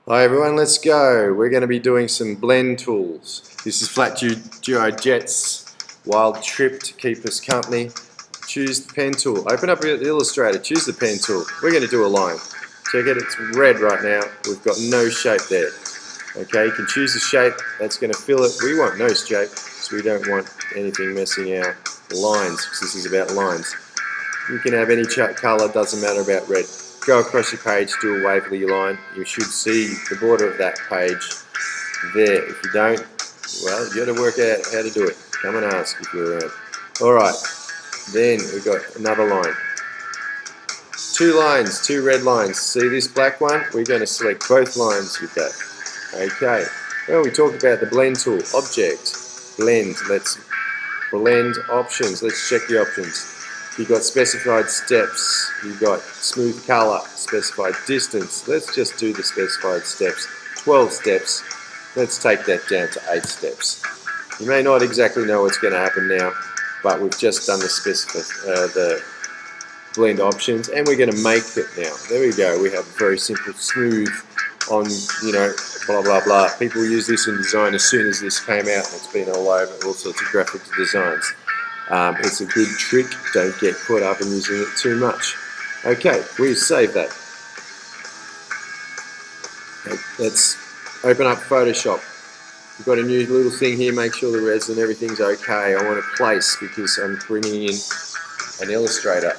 Hi everyone, let's go. We're going to be doing some blend tools. This is Flat Duo Jet's Wild Trip to keep us company. Choose the pen tool. Open up Illustrator, choose the pen tool. We're going to do a line. Check it, it's red right now. We've got no shape there. Okay, you can choose the shape. That's going to fill it. We want no shape, so we don't want anything messing our lines, because this is about lines. You can have any colour, doesn't matter about red. Go across your page, do a Waverley line. You should see the border of that page there. If you don't, well, you got to work out how to do it. Come and ask if you're around. Alright, then we've got another line. Two lines, two red lines. See this black one? We're going to select both lines with that. Okay, well, we talked about the blend tool. Object, blend. Let's blend options. Let's check the options. You've got specified steps, you've got smooth color, specified distance. Let's just do the specified steps. 12 steps. Let's take that down to 8 steps. You may not exactly know what's going to happen now, but we've just done the blend options, and we're going to make it now. There we go. We have a very simple smooth on, blah blah blah. People use this in design as soon as this came out. It's been all over all sorts of graphic designs. It's a good trick. Don't get caught up in using it too much. Okay, we save that. Let's open up Photoshop. We've got a new little thing here. Make sure the res and everything's okay. I want to place because I'm bringing in an Illustrator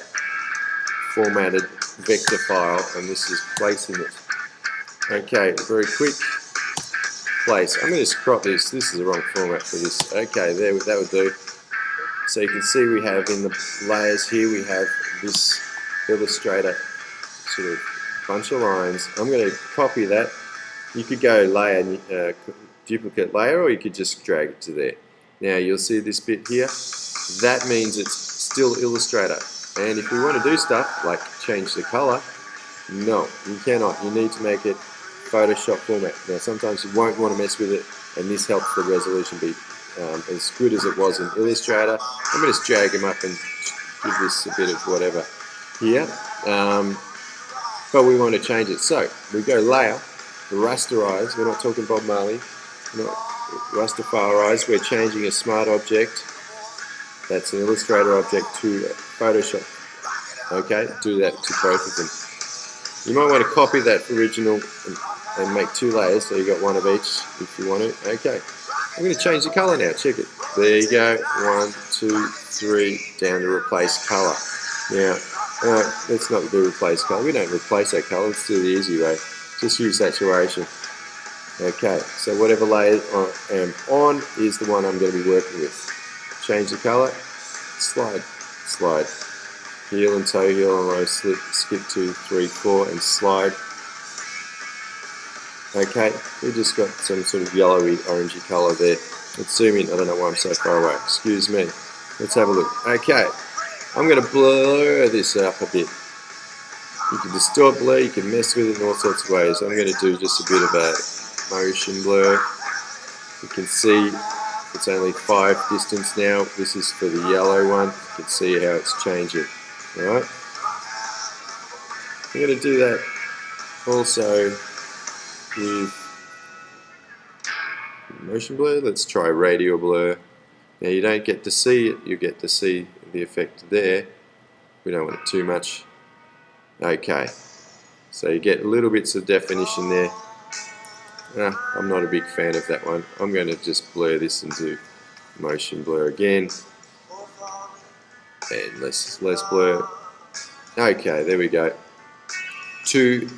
formatted vector file, and this is placing it. Okay, very quick. Place. I'm going to crop this. This is the wrong format for this. Okay, there, that would do. So you can see we have in the layers here, we have this Illustrator sort of bunch of lines. I'm going to copy that. You could go layer, duplicate layer, or you could just drag it to there. Now you'll see this bit here. That means it's still Illustrator. And if we want to do stuff like change the color, no, you cannot. You need to make it Photoshop format. Now sometimes you won't want to mess with it, and this helps the resolution be as good as it was in Illustrator. I'm going to just drag them up and give this a bit of whatever here. But we want to change it. So we go layer, rasterize. We're not talking Bob Marley. We're not rasterize. We're changing a smart object. That's an Illustrator object to Photoshop. Okay, do that to both of them. You might want to copy that original and make 2 layers, so you got one of each if you want to. Okay. I'm going to change the color now. Check it. There you go. 1, 2, 3, down to replace color. Now, let's not do replace color. We don't replace that color. Let's do the easy way. Just use saturation. Okay. So whatever layer I am on is the one I'm going to be working with. Change the color. Slide. Slide. Heel and toe heel on low slip. Skip 2, 3, 4, and slide. Okay, we just got some sort of yellowy, orangey colour there. Let's zoom in. I don't know why I'm so far away. Excuse me. Let's have a look. Okay, I'm going to blur this up a bit. You can distort blur, you can mess with it in all sorts of ways. I'm going to do just a bit of a motion blur. You can see it's only 5 distance now. This is for the yellow one. You can see how it's changing. Alright? I'm going to do that also with motion blur. Let's try radial blur. Now you don't get to see it, you get to see the effect there. We don't want it too much. Okay, so you get little bits of definition there. I'm not a big fan of that one. I'm going to just blur this into motion blur again. And less blur. Okay, there we go. 2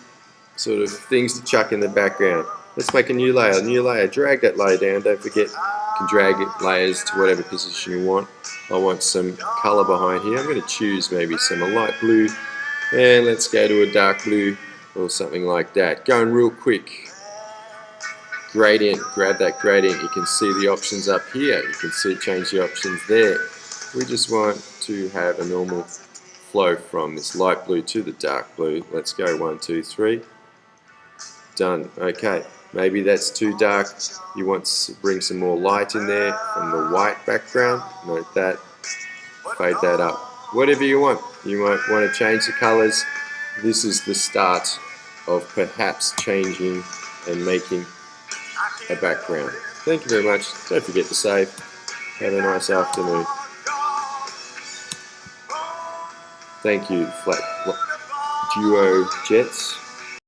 sort of things to chuck in the background. Let's make a new layer. Drag that layer down. Don't forget, you can drag it layers to whatever position you want. I want some color behind here. I'm going to choose maybe some light blue, and let's go to a dark blue or something like that. Going real quick. Gradient. Grab that gradient. You can see the options up here. You can see change the options there. We just want to have a normal flow from this light blue to the dark blue. Let's go 1, 2, 3. Done. Okay, maybe that's too dark. You want to bring some more light in there from the white background. Note that. Fade that up. Whatever you want. You might want to change the colors. This is the start of perhaps changing and making a background. Thank you very much. Don't forget to save. Have a nice afternoon. Thank you, Flat Duo Jets.